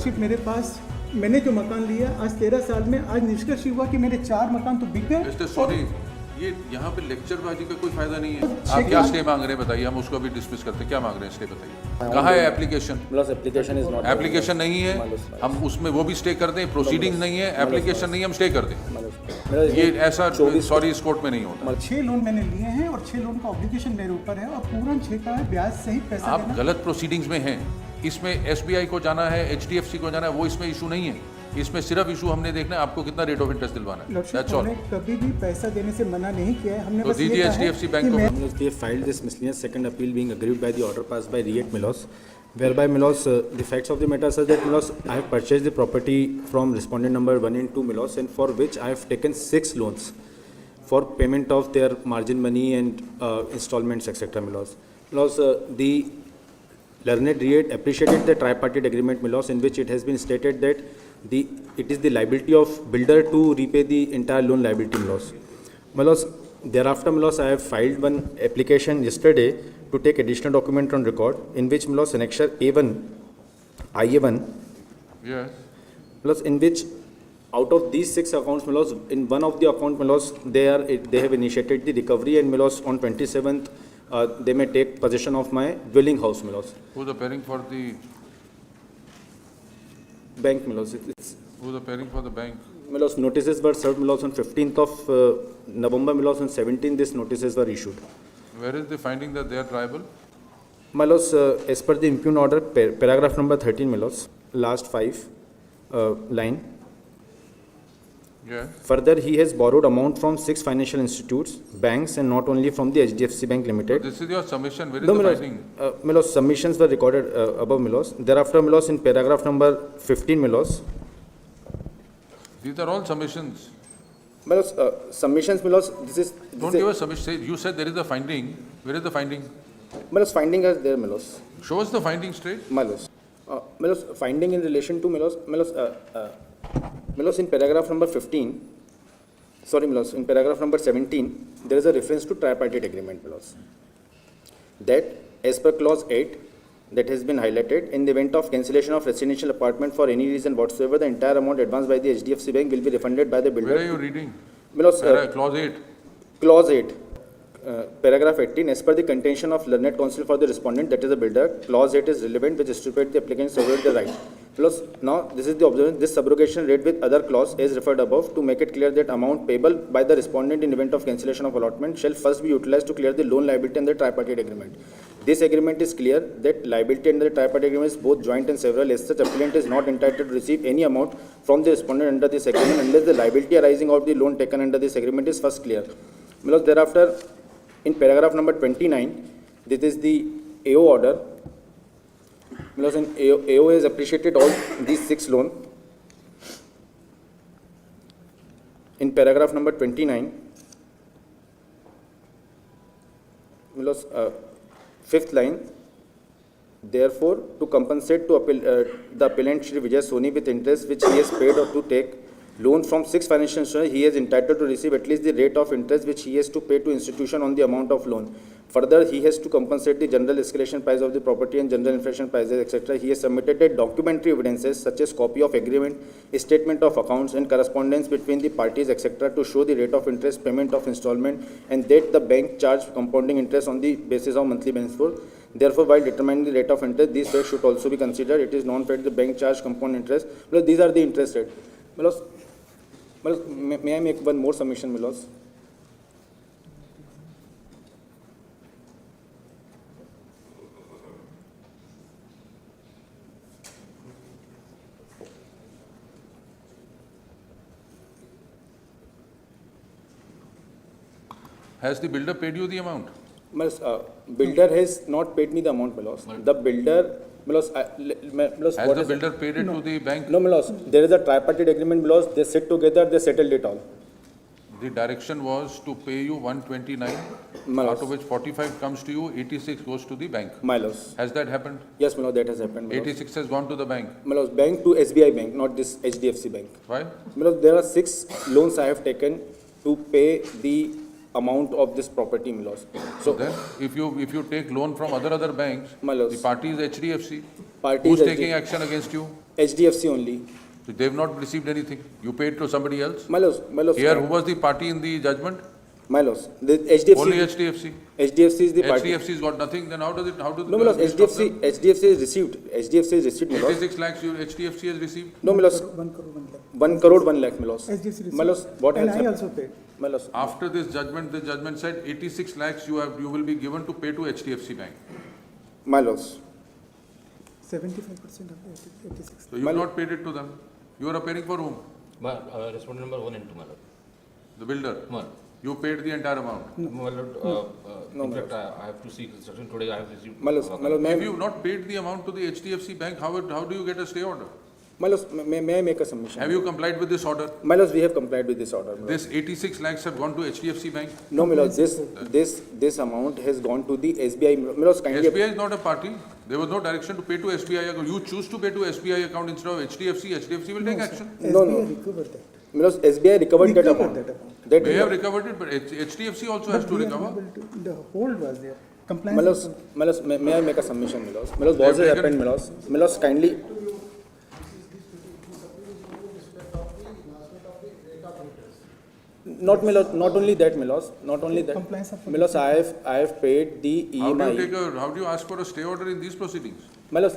Chargesheet मेरे पास, मैंने जो मकान लिया आज 13 साल में, आज निष्कर्ष हुआ कि मेरे 4 मकान तो बिक गए। मिस्टर सोनी, ये यहाँ पे लेक्चरबाजी का कोई फायदा नहीं है। आप क्या स्टे मांग रहे हैं बताइए, हम उसको अभी डिस्मिस करते हैं। क्या मांग रहे हैं स्टे बताइए, कहाँ है application? Application is not, application नहीं है, हम उसमें वो भी स्टे कर दें। प्रोसीडिंग्स नहीं है, एप्लीकेशन नहीं है, हम स्टे कर दें। ये ऐसा सॉरी इस कोर्ट में नहीं होता। 6 लोन मैंने लिए हैं और 6 लोन का ऑब्लिगेशन मेरे ऊपर है और पूरा 6 का है, ब्याज सहित पैसा आप गलत प्रोसीडिंग्स में हैं। इसमें एसबीआई को जाना है, एचडीएफसी को जाना है, वो इसमें इशू नहीं है। इसमें सिर्फ इशू हमने देखना है आपको कितना रेट ऑफ इंटरेस्ट दिलवाना है। That's all. कभी भी पैसा देने से मना नहीं किया है हमने। तो दीजिए एचडीएफसी बैंक को। they filed this miscellaneous second appeal being aggrieved by the order passed by Riet Milos, whereby Milos, the facts of the matter such that Milos, I have purchased the property from respondent number 1 and 2 Milos, and for which I have taken 6 loans for payment of their margin money and installments etc. Milos, the learned Riet appreciated the tripartite agreement Milos, in which it has been stated that it is the liability of builder to repay the entire loan liability Milos. Thereafter Milos, I have filed one application yesterday to take additional document on record, in which Milos annexure A1 IA1 Yes. Milos, in which out of these 6 accounts Milos, in one of the account Milos, they have initiated the recovery, and Milos on 27th they may take possession of my dwelling house Milos. Who's appearing for the Bank Milos. Who's appearing for the bank? Milos, notices were served Milos on 15th of November Milos, on 17th these notices were issued. Where is the finding that they are tribal? Milos, as per the impugned order, paragraph number 13 Milos, last 5 line. Yes. Further, he has borrowed amount from 6 financial institutes, banks, and not only from the HDFC Bank Limited. This is your submission. Where is No, the Milos, finding? Milos, submissions were recorded above Milos. Thereafter Milos, in paragraph number 15 Milos. These are all submissions. Milos, submissions Milos, Don't give a submission. You said there is a finding. Where is the finding? Milos, finding is there Milos. Show us the finding straight. Milos, Milos, finding in relation to Milos, in paragraph number 15, sorry Milos, in paragraph number 17, there is a reference to tripartite agreement Milos. That as per clause 8, that has been highlighted, in the event of cancellation of residential apartment for any reason whatsoever, the entire amount advanced by the HDFC Bank will be refunded by the builder. Where are you reading? Milos, Clause 8. Clause 8. Paragraph 18, as per the contention of learned counsel for the respondent, that is the builder, clause 8 is relevant which stipulates the applicant surveyed the right. Plus, now this is the observation, this subrogation read with other clause as referred above to make it clear that amount payable by the respondent in event of cancellation of allotment shall first be utilized to clear the loan liability under the tripartite agreement. This agreement is clear that liability under the tripartite agreement is both joint and several. As such, applicant is not entitled to receive any amount from the respondent under this agreement unless the liability arising out of the loan taken under this agreement is first clear. Because thereafter, in paragraph number 29, this is the AO order. Because in AO has appreciated all these 6 loans. In paragraph number 29, because 5th line, therefore, to compensate to the appellant Shri Vijay Soni with interest which he has paid or to take loan from 6 financial institutions, he is entitled to receive at least the rate of interest which he has to pay to institution on the amount of loan. Further, he has to compensate the general escalation price of the property and general inflation prices, etc. He has submitted documentary evidences such as copy of agreement, statement of accounts, and correspondence between the parties, etc. to show the rate of interest, payment of installment, and that the bank charged compounding interest on the basis of monthly benefit. Therefore, while determining the rate of interest, these facts should also be considered. It is known that the bank charged compound interest. Because these are the interest rate. May I make one more submission, Milos? Has the builder paid you the amount? Builder has not paid me the amount, Milos. The builder, Milos, Has the builder paid it to the bank? No, Milos. There is a tripartite agreement, Milos. They sit together, they settled it all. The direction was to pay you 129, Milos. out of which 45 comes to you, 86 goes to the bank. Milos. Has that happened? Yes, Milos, that has happened. Milos. 86 has gone to the bank. Milos, bank to SBI Bank, not this HDFC Bank. Why? Milos, there are 6 loans I have taken to pay the amount of this property, Milos. So then, if you take loan from other banks, Milos. the party is HDFC. Party Who's is taking action against you? HDFC only. So they've not received anything. You paid to somebody else. My loss. Here, who was the party in the judgment? My loss. The HDFC. Only HDFC. HDFC is the party. HDFC's got nothing. Then how does it? How does No, my loss. HDFC is received. HDFC is received. My loss. 86 lakhs HDFC has received. No, my loss. 1 crore 1 lakh. 1 crore 1 lakh. My loss. SDFC received. My loss. What And has I happened? also paid. My loss. After this judgment, the judgment said 86 lakhs you will be given to pay to HDFC Bank. My loss. 75% of the 86. So you have not paid it to them. You are appearing for whom? Respondent number 1 and 2, my lord. The builder. 1. You paid the entire amount. My lord, No, in fact, I have to seek instruction today. I have received. My loss. My loss. If May you have not paid the amount to the HDFC Bank, how do you get a stay order? my loss. May I make a submission? Have you complied with this order? My loss. We have complied with this order. My loss. This 86 lakhs have gone to HDFC Bank. No, my loss. This amount has gone to the SBI. My loss. Kindly. SBI is not a party. There was no direction to pay to SBI account. You choose to pay to SBI account instead of HDFC. HDFC will take action. No. SBI recovered that. My loss. SBI recovered that Recovered amount. that amount. That They have recovered it, but HDFC also has But to we are recover. unable to- The hold was there. Compliance. Melos, was- Melos, may I make a submission, Melos? Melos, what has taken- happened, Melos? Melos, kindly. Not Melos, not only that, Melos, not only that. Compliance of- Melos, I have paid the How do you EMI. how do you ask for a stay order in these proceedings? Melos,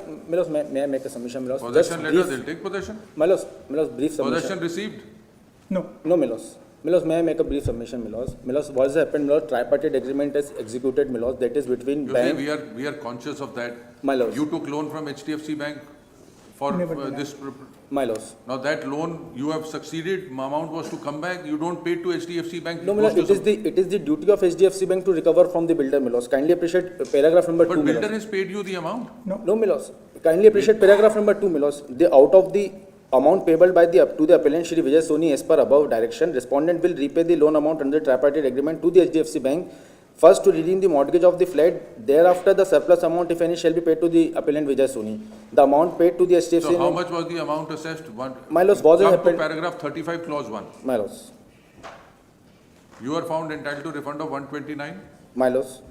may I make a submission, Melos? Possession letter, brief. they'll take possession. Melos, brief Possession submission. received. No. No, Melos. Melos, may I make a brief submission, Melos? Melos, what has happened, Melos? Tripartite agreement is executed, Melos. That is between You see, bank. we are conscious of that. My loss. You took loan from HDFC Bank for Never denied. this. My loss. Now that loan, you have succeeded, amount was to come back, you don't pay to HDFC Bank. No, it Melos, goes to it is the duty of HDFC Bank to recover from the builder, Melos. Kindly appreciate paragraph number 2, But builder Melos. has paid you the amount. No, Melos. Kindly appreciate paragraph number 2, Melos. The out of the amount payable by the to the appellant Shri Vijay Soni as per above direction, respondent will repay the loan amount under tripartite agreement to the HDFC Bank. First to redeem the mortgage of the flat. Thereafter, the surplus amount, if any, shall be paid to the appellant Vijay Soni. The amount paid to the HDFC So how Bank. much was the amount assessed? One. My loss was Jump to happened. paragraph 35 clause 1. My loss. You are found entitled to refund of 129, My loss.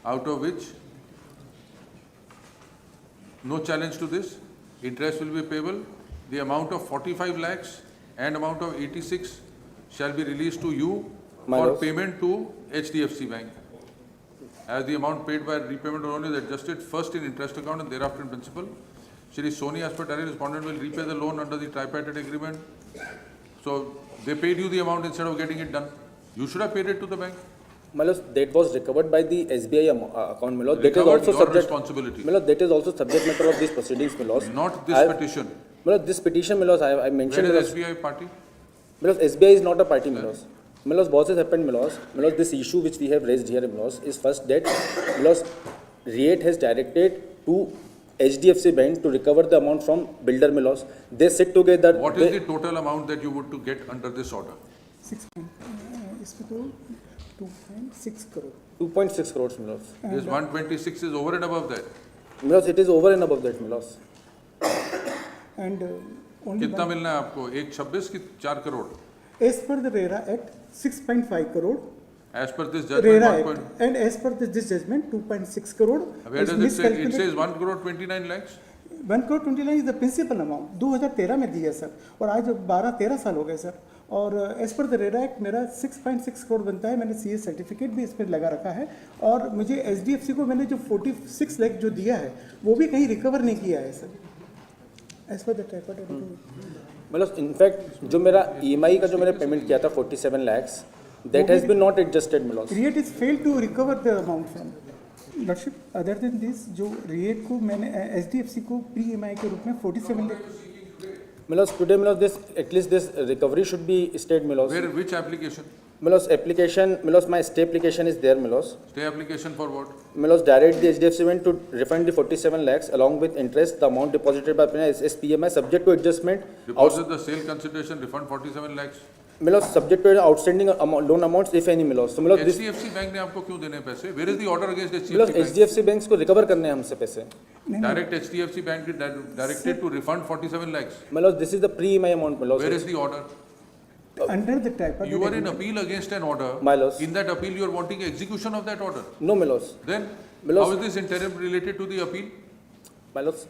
out of which no challenge to this. Interest will be payable. The amount of 45 lakhs and amount of 86 shall be released to you My for loss. payment to HDFC Bank. As the amount paid by repayment loan is adjusted first in interest account and thereafter in principal. Shri Soni as per tariff, respondent will repay the loan under the tripartite agreement. So they paid you the amount instead of getting it done. You should have paid it to the bank. Melos, that was recovered by the SBI account, Melos. That is Recovered, also your subject. responsibility. Melos, that is also subject matter of these proceedings, Melos. Not this I have- petition. Melos, this petition, Melos, I Where mentioned, is Melos. SBI party? Melos, SBI is not a party, Melos. Melos, what has happened, Melos? Melos, this issue which we have raised here, Melos, is first that Melos, REAT has directed to HDFC Bank to recover the amount from builder, Melos. They sit together. What is the total amount that you would to get under this order? 6 इसमें तो 2.6 crore 2.6 crores, Melos. This 126 is over and above that. Melos, it is over and above that, Melos. and only कितना मिलना है आपको? 126 की 4 crore. as per the RERA Act 6.5 crore As per this RERA judgment, 1 Act point. and as per this judgment 2.6 crore Where is does it say? It miscalculated. says 1 crore 29 lakhs. 1 crore 29 is the principal amount 2013 में दिया sir और आज 12-13 साल हो गए sir और as per the RERA act मेरा 6.6 करोड़ बनता है मैंने सीए सर्टिफिकेट भी इस पर लगा रखा है और मुझे एचडीएफसी को मैंने जो 46 लाख जो दिया है वो भी कहीं रिकवर नहीं किया है सर एज पर द मतलब इनफैक्ट जो मेरा EMI का जो मैंने पेमेंट किया था 47 lakhs that has been not adjusted, Melos. REAT is failed to recover the amount from lordship other than this जो REAT को मैंने एचडीएफसी को प्री EMI के रूप में 47 lakh Melos, today, Melos, this at least this recovery should be stayed, Melos. Where, which application? Melos, application, Melos, my stay application is there, Melos. Stay application for what? Melos, direct the HDFC Bank to refund the 47 lakhs along with interest, the amount deposited by SPMI subject to adjustment. Deposit the sale consideration, refund 47 lakhs. Melos, subject to outstanding amount, loan amounts, if any, Melos. So, Melos, this, HDFC bank ने आपको क्यों देने पैसे? Where is the order against Melos, HDFC bank? HDFC banks को recover करने हैं हमसे पैसे. Direct HDFC bank directed to refund 47 lakhs. Melos, this is the pre-EMI amount, Melos. Where is the order? Under the type You are in appeal against an order. Melos. In that appeal, you are wanting execution of that order. No, Melos. Then, Melos. how is this interim related to the appeal? Melos,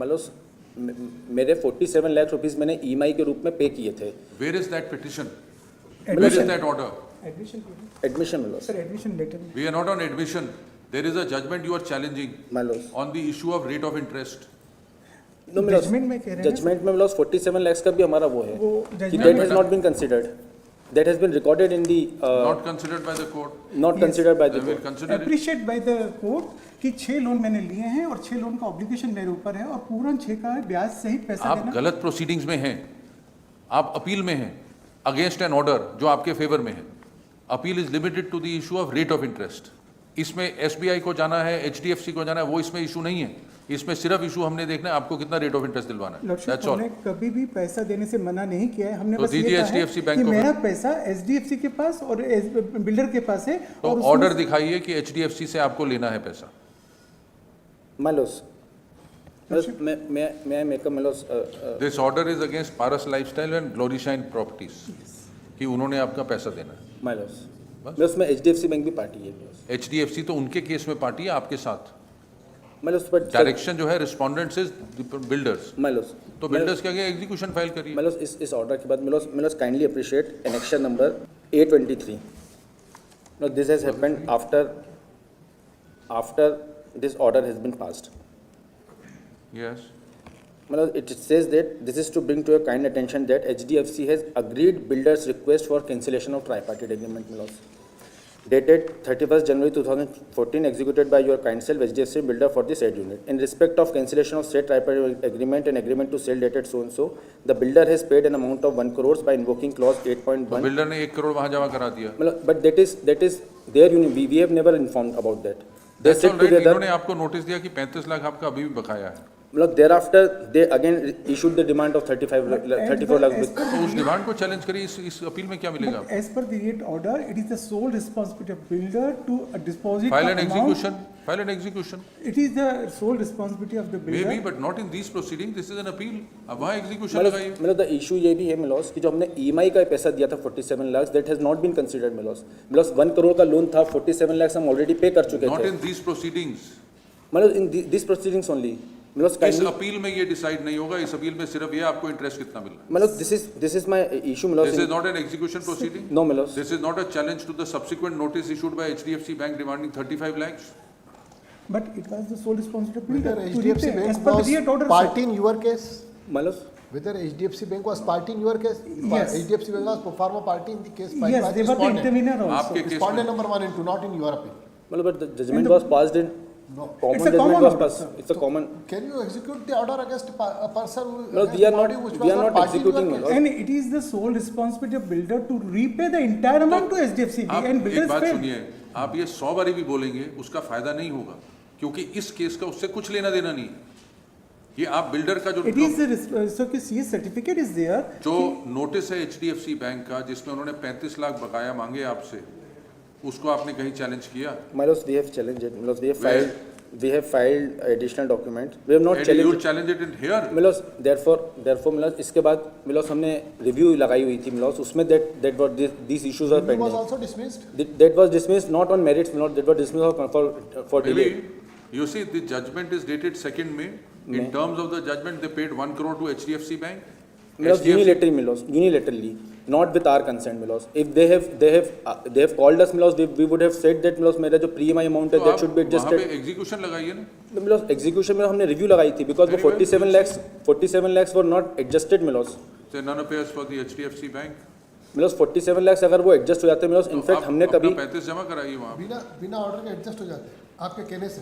Melos, मेरे 47 lakh rupees मैंने EMI के रूप में पे किए थे। Where is that petition? Where is Admission. that order? Admission admission में loss, sir admission letter में We are not on admission. There is a judgment you are challenging my loss. on the issue of rate of interest. No मैं जजमेंट में कह रहे हैं judgement में loss 47 lakh का भी हमारा वो है वो कि judgment that has not been considered, that has been recorded in the Not considered by the court. Not considered by They the will court. consider it. Appreciate by the court कि 6 loan मैंने लिए हैं और 6 loan का obligation मेरे ऊपर है और पूरा 6 का ब्याज सहित पैसा आप देना। गलत प्रोसीडिंग्स में हैं, आप अपील में हैं अगेंस्ट एन ऑर्डर जो आपके फेवर में है। Appeal is limited to the issue of rate of interest. इसमें एसबीआई को जाना है, एचडीएफसी को जाना है, वो इसमें इशू नहीं है। इसमें सिर्फ इशू हमने देखना है आपको कितना रेट ऑफ इंटरेस्ट दिलवाना है। लक्ष्य दैट्स ऑल। हमने कभी भी पैसा देने से मना नहीं किया है, हमने तो बस ये दीजिए कहा है HDFC बैंक कि को मेरा फिर। पैसा एचडीएफसी के पास और बिल्डर के पास है तो और ऑर्डर उसमें- दिखाइए कि एचडीएफसी से आपको लेना है पैसा। माय लॉस, मैं make a my lords, this order is against Paras lifestyle and Gloryshine properties कि उन्होंने आपका पैसा देना है। माय लॉस, मैं उसमें एचडीएफसी बैंक भी पार्टी है। एचडीएफसी तो उनके केस में पार्टी है आपके साथ। माय लॉस बट डायरेक्शन जो है respondents is builders. My loss, तो बिल्डर्स के आगे एग्जीक्यूशन फाइल करिए। मैं इस ऑर्डर के बाद मैं kindly appreciate annexation number 823। No this has happened after this order has been passed. Yes. मतलब it says that this is to bring to your kind attention that HDFC has agreed builder's request for cancellation of tripartite agreement clause dated 31st January 2014 executed by your kind self HDFC builder for the said unit. In respect of cancellation of said tripartite agreement and agreement to sell dated so and so, the builder has paid an amount of 1 crore by invoking clause 8.1. Builder ने 1 करोड़ वहां जमा करा दिया। मतलब but that is their unit. We have never informed about that. They That's sit all right. together. इन्होंने आपको notice दिया कि 35 लाख आपका अभी भी बकाया है। मतलब thereafter they again issued the demand of 34 lakh rupees. तो उस डिमांड को चैलेंज करिए। इस अपील में क्या मिलेगा? As per the rate order, it is the sole responsibility of builder to deposit file the and amount. Execution. File and execution. It is the sole responsibility of the मे builder. Be but not in this proceeding. This is an appeal. अब वहाँ execution लगाइए। मतलब the issue ये भी है Milos कि जो हमने ईएमआई का पैसा दिया था 47 lakh, that has not been considered milords 1 crore का लोन था, 47 लाख हम ऑलरेडी पे कर चुके नॉट थे। In this proceedings. मतलब इन दिस प्रोसीडिंग्स ओनली मिलोस इस काइंडली अपील में ये डिसाइड नहीं होगा। इस अपील में सिर्फ ये आपको इंटरेस्ट कितना मिल रहा है। मतलब this is my issue milords. This is not an execution proceeding. No milords, This is not a challenge to the subsequent notice issued by HDFC Bank demanding 35 lakhs. But it was the sole responsibility of Whether builder to HDFC repay as Bank per the rate order. was sir. party in your case? मतलब Whether HDFC Bank was party in your case? Yes. HDFC Bank was pro forma party in the case filed Yes, by they the were the respondent. intervener also. आपके case Respondent में number 1 and 2, not in your appeal. मतलब but the judgment was passed in No. common It's a judgment common was order, passed. sir. It's a common. Can you execute the order against a person who No, against we are the not- body which we was are not party in your executing, case? my lord. And it is the sole responsibility of builder to repay the entire amount to HDFC आप and एक builders बात failed. सुनिए। आप ये 100 बारी भी बोलेंगे उसका फायदा नहीं होगा, क्योंकि इस केस का उससे कुछ लेना देना नहीं है। ये आप बिल्डर का It is the so कि CS certificate is there. जो नोटिस है HDFC बैंक का जिसमें उन्होंने 35 लाख बकाया मांगे आपसे, उसको आपने कहीं चैलेंज किया? Milos, we have challenged it. Milos, Where? we have filed additional documents. We have not And you challenged. challenge it in here? Milos therefore Milos इसके बाद मिलोस हमने रिव्यू लगाई हुई थी मिलोस उसमें that what these issues are Review was pending. also dismissed. That was dismissed not on merits, milos, that was dismissed for delay. Maybe, you see, the judgment is dated 2nd May. In terms of the judgment, they paid 1 crore to HDFC Bank. Milos HDFC unilaterally, not with our consent Milos. If they have called us Milos, we would have said that Milos मेरा जो pre-EMI amount है तो that आप should be वहाँ पे adjusted. Execution लगाइए ना। Milos execution में हमने review लगाई थी because वो Very well. 47 lakhs were not adjusted Milos. So none appears for the HDFC Bank. Milos 47 lakhs अगर वो एडजस्ट हो जाते मिलोस तो इनफैक्ट आप हमने अपना कभी 35 जमा कराइए वहाँ पे। बिना ऑर्डर के एडजस्ट हो जाते हैं आपके कहने से।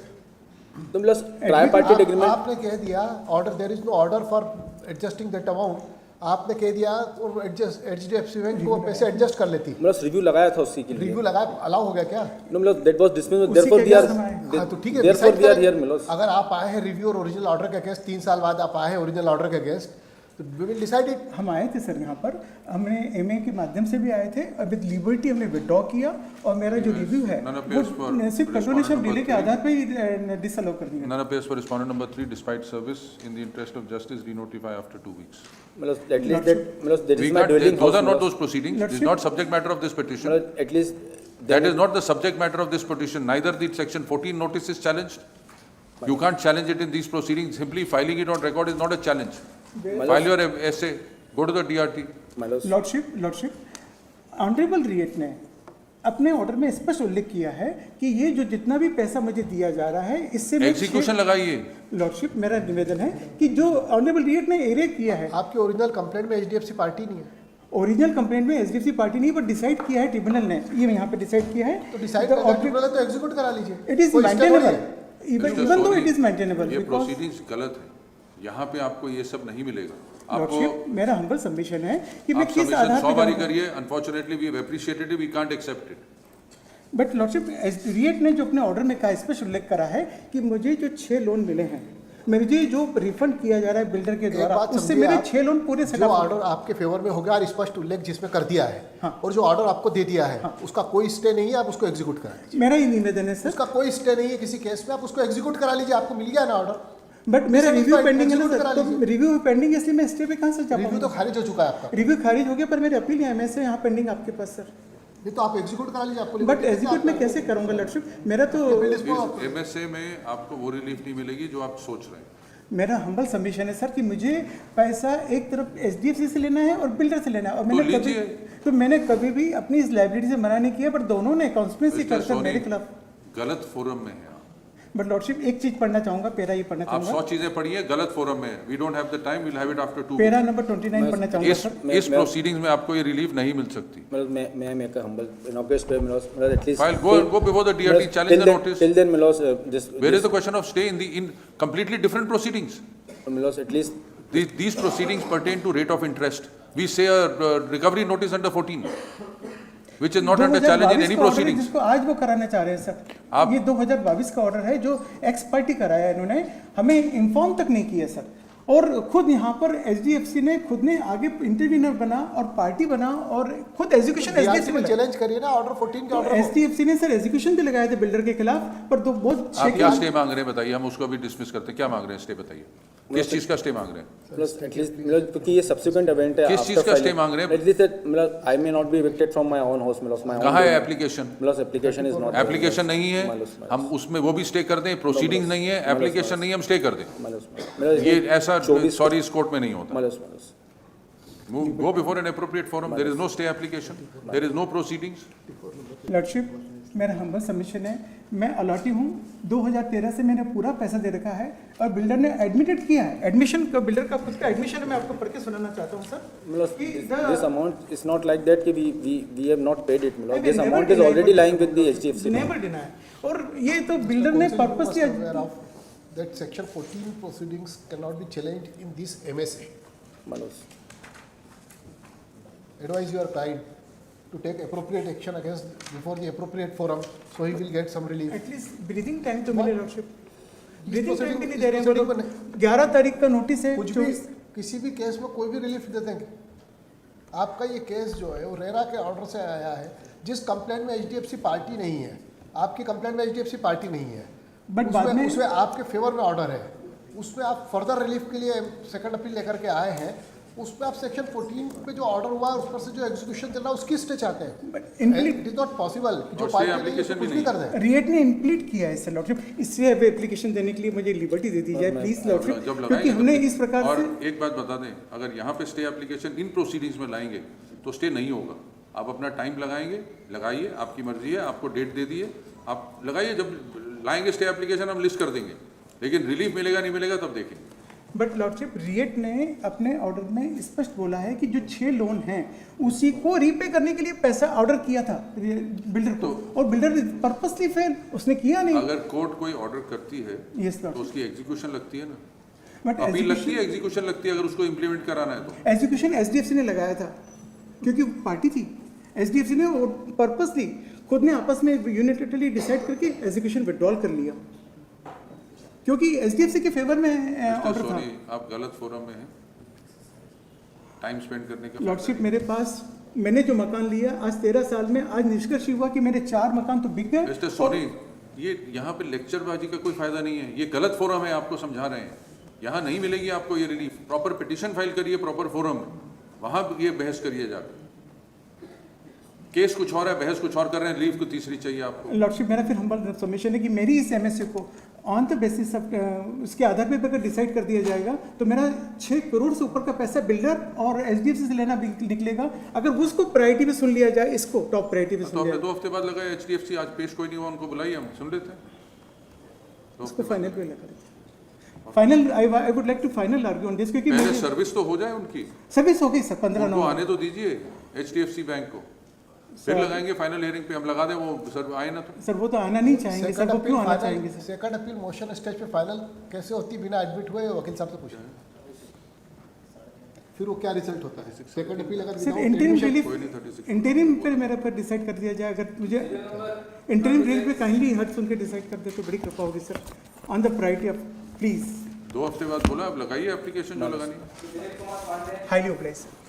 तो मिलोस ट्राइपार्टिट एग्रीमेंट आपने कह दिया order, there is no order for adjusting that amount. आपने कह दिया और HDFC बैंक को पैसे एडजस्ट कर लेती। मिलोस रिव्यू लगाया था उसी के लिए रिव्यू लगाया, अलाउ हो गया क्या? No milords that was dismissed उसी देयरफॉर के वी आर against हम आए। हाँ तो ठीक है, देयरफॉर decide वी आर करें। हियर मिलोस अगर आप आए हैं रिव्यू और ओरिजिनल ऑर्डर के अगेंस्ट, 3 साल बाद आप आए हैं ओरिजिनल ऑर्डर के अगेंस्ट, तो वी विल डिसाइड इट। हम आए थे सर यहाँ पर, हमने MA के माध्यम से भी आए थे, विद लिबर्टी हमने विड्रॉ किया और मेरा जो रिव्यू है None appears for वो सिर्फ respondent कंडोनेशन number डिले के 3. आधार पर ही डिसअलाउ कर दिया। None appears for respondent number 3 despite service. In the interest of justice, denotify after 2 weeks. Milos at least that Milos that We is my got, dwelling those are not those proceedings. This is Lordship. not subject matter of this petition. Milos at least That is not the subject matter of this petition. Neither the section 14 notice is challenged. You can't challenge it in these proceedings. Simply filing it on record is not a challenge. File your essay, go to the DRT. My lords, lordship honourable रिएट ने अपने order में स्पष्ट उल्लेख किया है कि ये जो जितना भी पैसा मुझे दिया जा रहा है इससे मैं एग्जीक्यूशन लगाइए। लॉर्डशिप मेरा निवेदन है कि जो ऑनरेबल रिएट ने एरे किया है, आपकी ओरिजिनल कंप्लेंट में एचडीएफसी पार्टी नहीं है, ओरिजिनल कंप्लेंट में एचडीएफसी पार्टी नहीं, पर डिसाइड किया है ट्रिब्यूनल ने, ये यहाँ पे डिसाइड किया है, तो डिसाइड ट्रिब्यूनल तो एग्जीक्यूट करा लीजिए। It is maintainable, even though it is maintainable. ये प्रोसीडिंग्स गलत है, यहाँ पे आपको ये सब नहीं मिलेगा। आपको लॉर्डशिप मेरा हम्बल सबमिशन है कि मैं आप किस सबमिशन आधार 100 बारी पे, करिए। Unfortunately we have appreciated it, we can't accept it. But lordship रिएट ने जो अपने ऑर्डर में कहा स्पष्ट उल्लेख करा है कि मुझे जो 6 लोन मिले हैं, मुझे जो रिफंड किया जा रहा है बिल्डर के द्वारा, उससे मेरे 6 लोन पूरे जो ऑर्डर आपके फेवर में होगा और स्पष्ट उल्लेख जिसमें कर दिया है, हाँ। और जो ऑर्डर आपको दे दिया है, उसका कोई स्टे नहीं है, आप उसको एग्जीक्यूट करा लीजिए। मेरा ये निवेदन है सर। उसका कोई स्टे नहीं है किसी केस में, आप उसको एग्जीक्यूट करा लीजिए, आपको मिल गया ना ऑर्डर। बट मेरा Execute रिव्यू करा पेंडिंग है ना लीजिए। सर, तो रिव्यू पेंडिंग है, इसलिए मैं स्टे पे कहाँ से जा रिव्यू तो पाऊंगा? खारिज हो चुका है आपका, रिव्यू खारिज हो गया, पर मेरी अपील है एमएसए यहाँ पेंडिंग आपके पास सर। नहीं तो आप एग्जीक्यूट करा लीजिए, आपको बट एग्जीक्यूट मैं कैसे करूंगा लॉर्डशिप? मेरा तो एमएसए में आपको वो रिलीफ नहीं मिलेगी जो आप सोच रहे हैं। मेरा हम्बल सबमिशन है सर कि मुझे पैसा एक तरफ एचडीएफसी से लेना है और बिल्डर से लेना है, और मैंने कभी भी अपनी इस लाइबिलिटी से मना नहीं किया, पर दोनों ने कॉन्स्पिरेसी करकर मेरे खिलाफ। गलत फोरम में है। बट लॉर्डशिप एक चीज पढ़ना चाहूंगा, पेरा ये पढ़ना आप चाहूंगा, 100 चीजें पढ़िए, गलत फोरम में है। We don't have the time, we will have it after 2। Para number 29 पढ़ना चाहूंगा सर। इस प्रोसीडिंग्स में आपको ये रिलीफ नहीं मिल सकती। मतलब मैं make a humble in August my lords, at least File, go before the DRT, challenge the notice. Till then my lords, this Where is the question of stay in completely different proceedings? my lords, at least These proceedings pertain to rate of interest. We say a recovery notice under 14, which is not under challenge in any 2022 का order है proceedings. जिसको आज वो कराना चाह रहे हैं sir. ये 2022 का ऑर्डर है जो एक्स पार्टी कराया है, इन्होंने हमें इन्फॉर्म तक नहीं किया सर, और खुद यहाँ पर एचडीएफसी ने खुद ने आगे इंटरव्यूनर बना और पार्टी बना और खुद एग्जीक्यूशन एचडीएफसी में चैलेंज करिए ना ऑर्डर 14 के ऑर्डर। एचडीएफसी ने सर एग्जीक्यूशन भी लगाए थे बिल्डर के खिलाफ, पर दो बहुत आप क्या स्टे मांग रहे हैं बताइए, हम उसको भी डिसमिस करते हैं। क्या मांग रहे हैं? स्टे बताइए, किस चीज का स्टे मांग रहे हैं? plus at least मतलब क्योंकि ये subsequent event है, किस after चीज का filing- stay मांग रहे हैं? At least that मतलब I may not be evicted from my own house, मतलब my own कहाँ है building. एप्लीकेशन? मतलब application is not एप्लीकेशन नहीं है, हम उसमें वो भी स्टे कर दें। प्रोसीडिंग नहीं है, एप्लीकेशन नहीं है, हम स्टे कर दें। मतलब ये ऐसा सॉरी इस कोर्ट में नहीं होता। मतलब Go before an appropriate forum. There is no stay application. There is no proceedings. Lordship मेरा हम्बल सबमिशन है, मैं अलॉटी हूँ, 2013 से मैंने पूरा पैसा दे रखा है और बिल्डर ने एडमिटेड किया है। एडमिशन का बिल्डर का खुद का एडमिशन है, मैं आपको पढ़ के सुनाना चाहता हूँ सर। मतलब कि this amount is not like that कि we have not paid it, मतलब this never amount is denied already what- lying with the HDFC. Never deny, और ये तो बिल्डर ने purposely that section 14 proceedings cannot be challenged in this MSA. मतलब Advise your client to take appropriate action against before the appropriate forum, so he will get some relief. At least breathing time तो मिले lordship. Breathing time proceeding- भी नहीं इस दे रहे हैं, proceeding बोले 11 तारीख का नोटिस है, कुछ भी किसी भी केस में कोई भी रिलीफ दे देंगे। आपका ये केस जो है वो रेरा के ऑर्डर से आया है, जिस कंप्लेंट में एचडीएफसी पार्टी नहीं है, आपकी कंप्लेंट में एचडीएफसी पार्टी नहीं है, बट बाद में उसमें आपके फेवर में ऑर्डर है, उसमें आप फर्दर रिलीफ के लिए सेकंड अपील लेकर के आए हैं, उसमें आप सेक्शन 14 पे जो ऑर्डर हुआ है उस पर से जो एग्जीक्यूशन चल रहा है उसकी स्टे चाहते हैं। इट इज नॉट पॉसिबल जो और पार्टी stay नहीं है, application कुछ भी भी कर दे। रिएट ने इम्प्लीट किया है सर लॉर्डशिप, इससे अब एप्लीकेशन देने के लिए मुझे लिबर्टी दे दी जाए प्लीज लॉर्डशिप, जब क्योंकि लगाएंगे हमने तब- इस प्रकार और से एक बात बता दें, अगर यहाँ पे स्टे एप्लीकेशन इन प्रोसीडिंग्स में लाएंगे तो स्टे नहीं होगा। आप अपना टाइम लगाएंगे, लगाइए, आपकी मर्जी है, आपको डेट दे दिए, आप लगाइए, जब लाएंगे स्टे एप्लीकेशन हम लिस्ट कर देंगे, लेकिन रिलीफ मिलेगा नहीं मिलेगा तब देखेंगे। बट लॉर्डशिप रिएट ने अपने ऑर्डर में स्पष्ट बोला है कि जो 6 लोन हैं उसी को रीपे करने के लिए पैसा ऑर्डर किया था बिल्डर को, और बिल्डर पर्पसली फेल उसने किया नहीं। अगर कोर्ट कोई ऑर्डर करती है यस तो लॉर्ड, उसकी एग्जीक्यूशन लगती है ना, बट अपील लगती है, एग्जीक्यूशन लगती है अगर उसको इम्प्लीमेंट कराना है तो। एजुकेशन एचडीएफसी ने लगाया था क्योंकि पार्टी थी, एचडीएफसी ने पर्पसली खुद ने आपस में यूनिटेरली डिसाइड करके एजुकेशन विड्रॉल कर लिया क्योंकि एचडीएफसी के फेवर में ऑर्डर था। सॉरी, आप गलत फोरम में हैं, टाइम स्पेंड करने का। लॉर्डशिप मेरे पास मैंने जो मकान लिया आज 13 साल में, आज निष्कर्ष हुआ कि मेरे 4 मकान तो बिक गए। मिस्टर सोनी, ये यहाँ पे लेक्चरबाजी का कोई फायदा नहीं है, ये गलत फोरम है, आपको समझा रहे हैं। यहाँ नहीं मिलेगी आपको ये रिलीफ, प्रॉपर पिटिशन फाइल करिए प्रॉपर फोरम में, वहाँ ये बहस करिए जाकर। केस कुछ और है, बहस कुछ और कर रहे हैं, रिलीफ को तीसरी चाहिए आपको। लॉर्डशिप मेरा फिर हम्बल सबमिशन है कि मेरी इस एमएसए को ऑन द बेसिस ऑफ उसके आधार पे अगर डिसाइड कर दिया जाएगा तो मेरा 6 करोड़ से ऊपर का पैसा बिल्डर और एचडीएफसी से लेना निकलेगा। अगर उसको प्रायोरिटी पे सुन लिया जाए, इसको टॉप प्रायोरिटी पे तो सुन हमने लिया 2 हफ्ते बाद लगाया HDFC, आज पेश कोई नहीं हुआ, उनको बुलाइए, हम सुन लेते हैं। इसको फाइनल पे लगा final. I would like to final argue on this, क्योंकि पहले सर्विस तो हो जाए उनकी, सर्विस हो गई सर 15 उनको नवंबर। आने तो दीजिए HDFC बैंक को, फिर लगाएंगे फाइनल हियरिंग पे, हम लगा दें, वो सर आए ना तो। सर वो तो आना नहीं चाहेंगे सर, वो क्यों आना चाहेंगे sir? Second appeal motion stage पे फाइनल कैसे होती बिना एडमिट हुए, वकील साहब से पूछें फिर वो क्या रिजल्ट होता है। सेकंड अपील अगर सिर्फ without इंटरिम admission- रिलीफ, कोई नहीं, 36 इंटरिम पे मेरे पर डिसाइड कर दिया जाए। अगर मुझे इंटरिम रिलीफ पे काइंडली हट सुन के डिसाइड कर दे तो बड़ी कृपा होगी sir, on the priority of please. 2 हफ्ते बाद बोला, अब लगाइए एप्लीकेशन जो लगानी है। Highly oblige sir.